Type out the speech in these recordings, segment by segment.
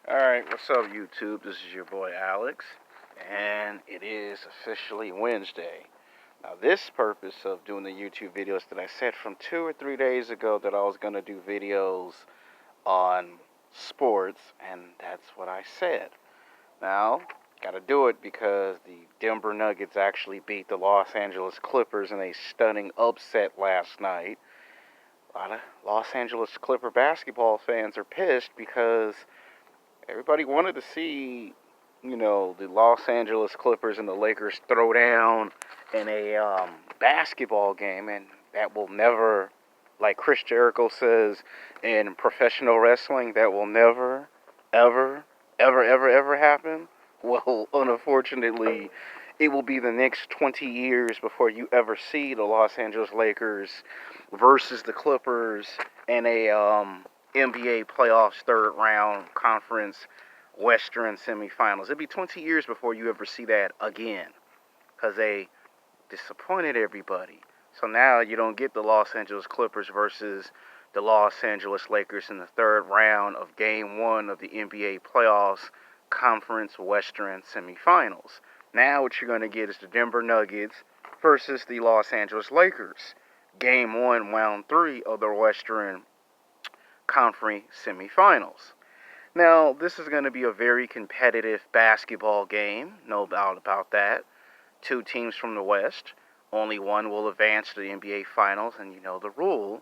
Alright, what's up, YouTube? This is your boy Alex, and it is officially Wednesday. Now, this purpose of doing the YouTube videos that I said from 2 or 3 days ago that I was going to do videos on sports, and that's what I said. Now, gotta do it because the Denver Nuggets actually beat the Los Angeles Clippers in a stunning upset last night. A lot of Los Angeles Clipper basketball fans are pissed because everybody wanted to see, the Los Angeles Clippers and the Lakers throw down in a basketball game, and that will never, like Chris Jericho says in professional wrestling, that will never, ever, ever happen. Well, unfortunately, it will be the next 20 years before you ever see the Los Angeles Lakers versus the Clippers in a NBA playoffs third round conference Western semifinals. It'll be 20 years before you ever see that again because they disappointed everybody. So now you don't get the Los Angeles Clippers versus the Los Angeles Lakers in the third round of Game 1 of the NBA playoffs conference Western semifinals. Now what you're going to get is the Denver Nuggets versus the Los Angeles Lakers. Game 1, round 3 of the Western Conference semifinals. Now, this is going to be a very competitive basketball game, no doubt about that. Two teams from the West, only one will advance to the NBA Finals, and you know the rule.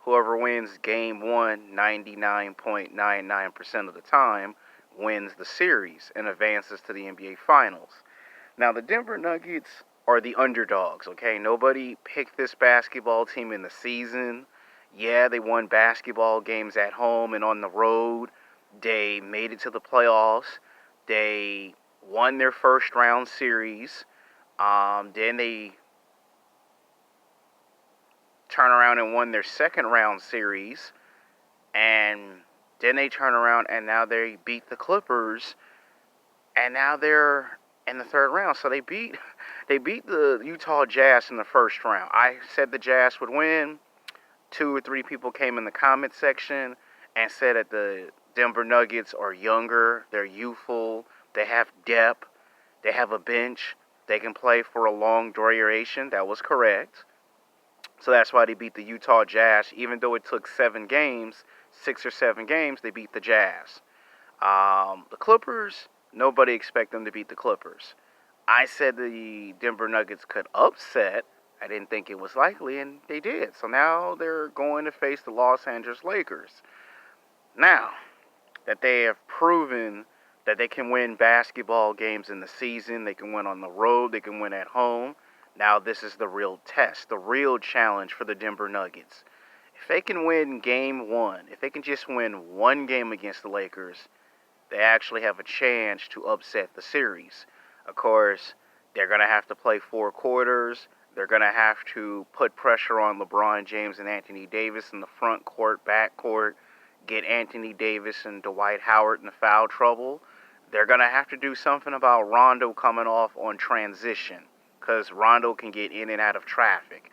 Whoever wins game 1 99.99% of the time wins the series and advances to the NBA Finals. Now, the Denver Nuggets are the underdogs, okay? Nobody picked this basketball team in the season. Yeah, they won basketball games at home and on the road. They made it to the playoffs. They won their first round series. Then they turn around and won their second round series. And then they turn around and now they beat the Clippers. And now they're in the third round. So they beat the Utah Jazz in the first round. I said the Jazz would win. 2 or 3 people came in the comment section and said that the Denver Nuggets are younger, they're youthful, they have depth, they have a bench, they can play for a long duration. That was correct. So that's why they beat the Utah Jazz. Even though it took 7 games, 6 or 7 games, they beat the Jazz. The Clippers, nobody expected them to beat the Clippers. I said the Denver Nuggets could upset. I didn't think it was likely, and they did. So now they're going to face the Los Angeles Lakers. Now that they have proven that they can win basketball games in the season, they can win on the road, they can win at home. Now this is the real test, the real challenge for the Denver Nuggets. If they can win game 1, if they can just win one game against the Lakers, they actually have a chance to upset the series. Of course, they're going to have to play 4 quarters. They're going to have to put pressure on LeBron James and Anthony Davis in the front court, back court, get Anthony Davis and Dwight Howard in foul trouble. They're going to have to do something about Rondo coming off on transition because Rondo can get in and out of traffic.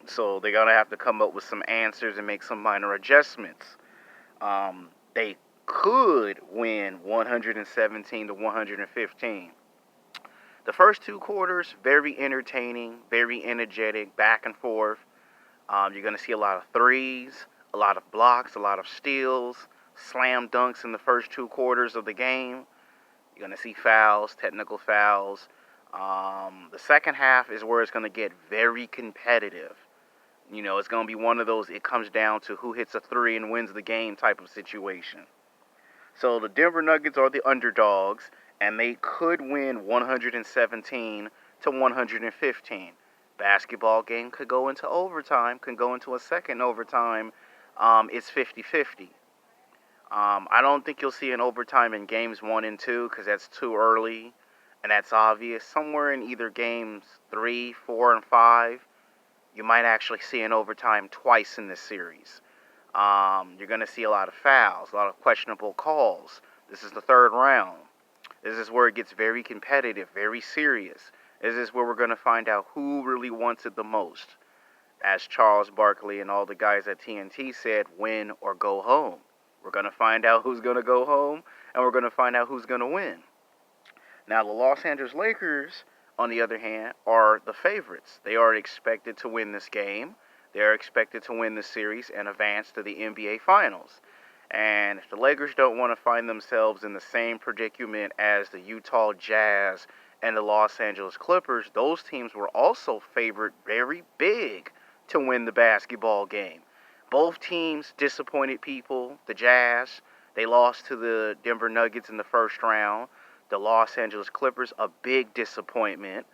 So they're going to have to come up with some answers and make some minor adjustments. They could win 117 to 115. The first 2 quarters, very entertaining, very energetic, back and forth. You're going to see a lot of threes, a lot of blocks, a lot of steals, slam dunks in the first 2 quarters of the game. You're going to see fouls, technical fouls. The second half is where it's going to get very competitive. You know, it's going to be one of those, it comes down to who hits a 3 and wins the game type of situation. So the Denver Nuggets are the underdogs, and they could win 117 to 115. Basketball game could go into overtime, could go into a second overtime. It's 50-50. I don't think you'll see an overtime in games 1 and 2 because that's too early, and that's obvious. Somewhere in either games 3, 4, and 5, you might actually see an overtime twice in this series. You're going to see a lot of fouls, a lot of questionable calls. This is the third round. This is where it gets very competitive, very serious. This is where we're going to find out who really wants it the most. As Charles Barkley and all the guys at TNT said, win or go home. We're going to find out who's going to go home, and we're going to find out who's going to win. Now, the Los Angeles Lakers, on the other hand, are the favorites. They are expected to win this game. They are expected to win the series and advance to the NBA Finals. And if the Lakers don't want to find themselves in the same predicament as the Utah Jazz and the Los Angeles Clippers, those teams were also favored very big to win the basketball game. Both teams disappointed people. The Jazz, they lost to the Denver Nuggets in the first round. The Los Angeles Clippers, a big disappointment.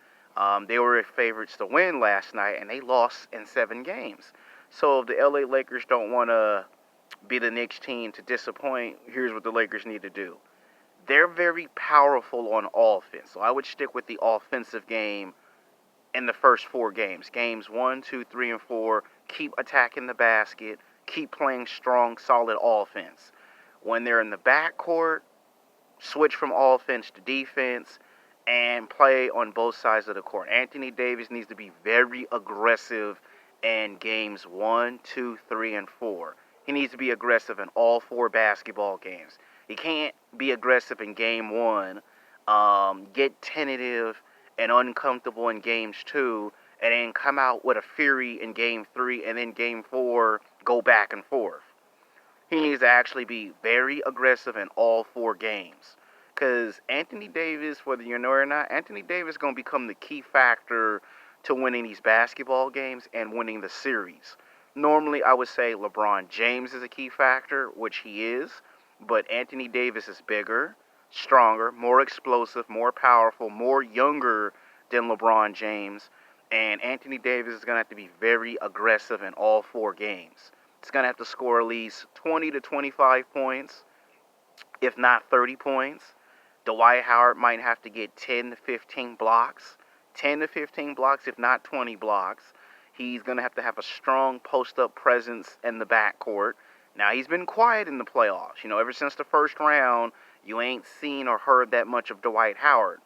They were favorites to win last night, and they lost in 7 games. So if the LA Lakers don't want to be the next team to disappoint, here's what the Lakers need to do. They're very powerful on offense, so I would stick with the offensive game in the first 4 games. Games 1, 2, 3, and 4, keep attacking the basket, keep playing strong, solid offense. When they're in the backcourt, switch from offense to defense and play on both sides of the court. Anthony Davis needs to be very aggressive in games 1, 2, 3, and 4. He needs to be aggressive in all 4 basketball games. He can't be aggressive in game 1, get tentative and uncomfortable in games 2, and then come out with a fury in game 3, and then game 4 go back and forth. He needs to actually be very aggressive in all 4 games. Because Anthony Davis, whether you know it or not, Anthony Davis is going to become the key factor to winning these basketball games and winning the series. Normally, I would say LeBron James is a key factor, which he is. But Anthony Davis is bigger, stronger, more explosive, more powerful, more younger than LeBron James. And Anthony Davis is going to have to be very aggressive in all 4 games. It's going to have to score at least 20 to 25 points, if not 30 points. Dwight Howard might have to get 10 to 15 blocks. 10 to 15 blocks, if not 20 blocks. He's going to have a strong post-up presence in the backcourt. Now, he's been quiet in the playoffs. You know, ever since the first round, you ain't seen or heard that much of Dwight Howard.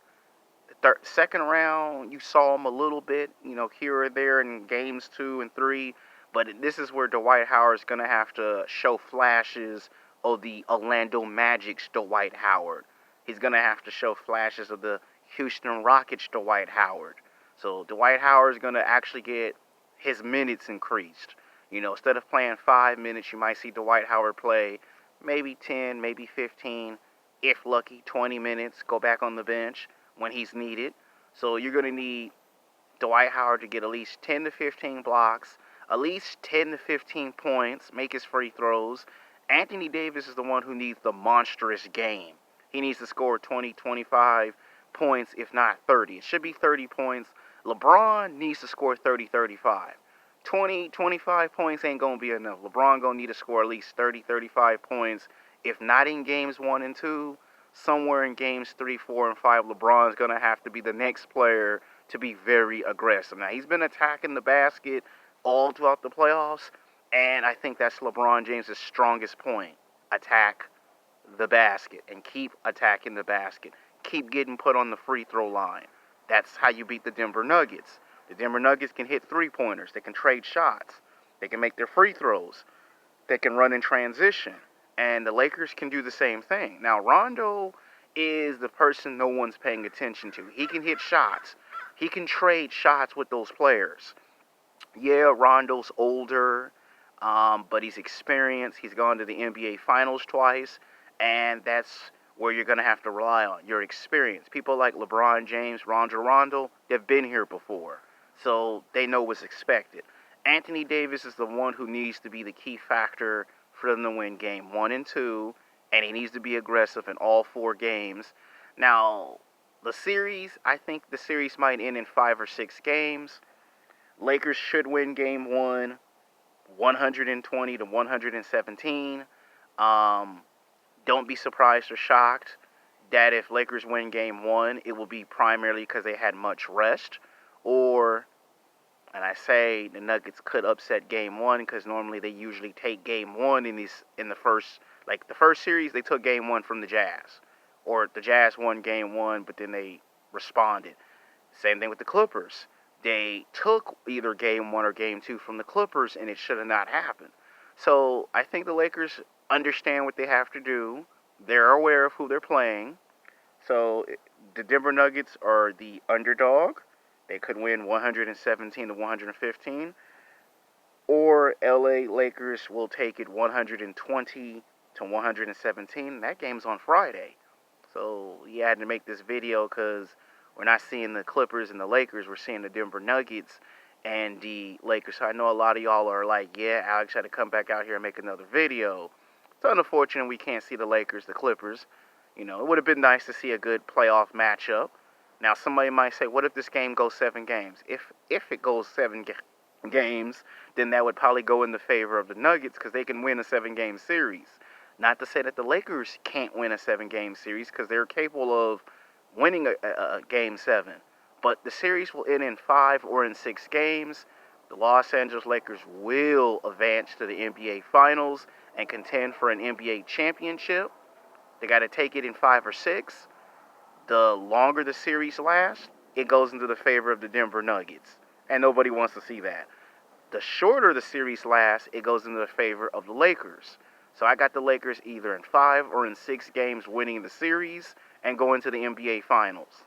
The second round, you saw him a little bit, you know, here or there in games 2 and 3. But this is where Dwight Howard's going to have to show flashes of the Orlando Magic's Dwight Howard. He's going to have to show flashes of the Houston Rockets' Dwight Howard. So Dwight Howard's going to actually get his minutes increased. You know, instead of playing 5 minutes, you might see Dwight Howard play maybe 10, maybe 15, if lucky, 20 minutes, go back on the bench when he's needed. So you're going to need Dwight Howard to get at least 10 to 15 blocks, at least 10 to 15 points, make his free throws. Anthony Davis is the one who needs the monstrous game. He needs to score 20, 25 points, if not 30. It should be 30 points. LeBron needs to score 30, 35. 20, 25 points ain't going to be enough. LeBron going to need to score at least 30, 35 points. If not in games 1 and 2, somewhere in games 3, 4, and 5, LeBron's going to have to be the next player to be very aggressive. Now, he's been attacking the basket all throughout the playoffs, and I think that's LeBron James' strongest point. Attack the basket and keep attacking the basket. Keep getting put on the free throw line. That's how you beat the Denver Nuggets. The Denver Nuggets can hit 3-pointers. They can trade shots. They can make their free throws. They can run in transition. And the Lakers can do the same thing. Now, Rondo is the person no one's paying attention to. He can hit shots. He can trade shots with those players. Yeah, Rondo's older, but he's experienced. He's gone to the NBA Finals twice, and that's where you're going to have to rely on your experience. People like LeBron James, Rondo, they've been here before, so they know what's expected. Anthony Davis is the one who needs to be the key factor for them to win game 1 and 2, and he needs to be aggressive in all 4 games. Now, the series, I think the series might end in 5 or 6 games. Lakers should win game 1, 120 to 117. Don't be surprised or shocked that if Lakers win game 1, it will be primarily because they had much rest, or, and I say the Nuggets could upset game 1 because normally they usually take game 1 in the first, like the first series they took game 1 from the Jazz, or the Jazz won game 1 but then they responded. Same thing with the Clippers. They took either game 1 or game 2 from the Clippers, and it should have not happened. So I think the Lakers understand what they have to do. They're aware of who they're playing. So the Denver Nuggets are the underdog. They could win 117 to 115. Or LA Lakers will take it 120 to 117. That game's on Friday. So he had to make this video because we're not seeing the Clippers and the Lakers. We're seeing the Denver Nuggets and the Lakers. So I know a lot of y'all are like, yeah, Alex had to come back out here and make another video. It's unfortunate we can't see the Lakers, the Clippers. You know, it would have been nice to see a good playoff matchup. Now, somebody might say, what if this game goes 7 games? If it goes 7 games, then that would probably go in the favor of the Nuggets because they can win a 7-game series. Not to say that the Lakers can't win a 7-game series because they're capable of winning a game 7. But the series will end in 5 or in 6 games. The Los Angeles Lakers will advance to the NBA Finals and contend for an NBA championship. They got to take it in 5 or 6. The longer the series lasts, it goes into the favor of the Denver Nuggets. And nobody wants to see that. The shorter the series lasts, it goes into the favor of the Lakers. So I got the Lakers either in 5 or in 6 games winning the series and going to the NBA Finals.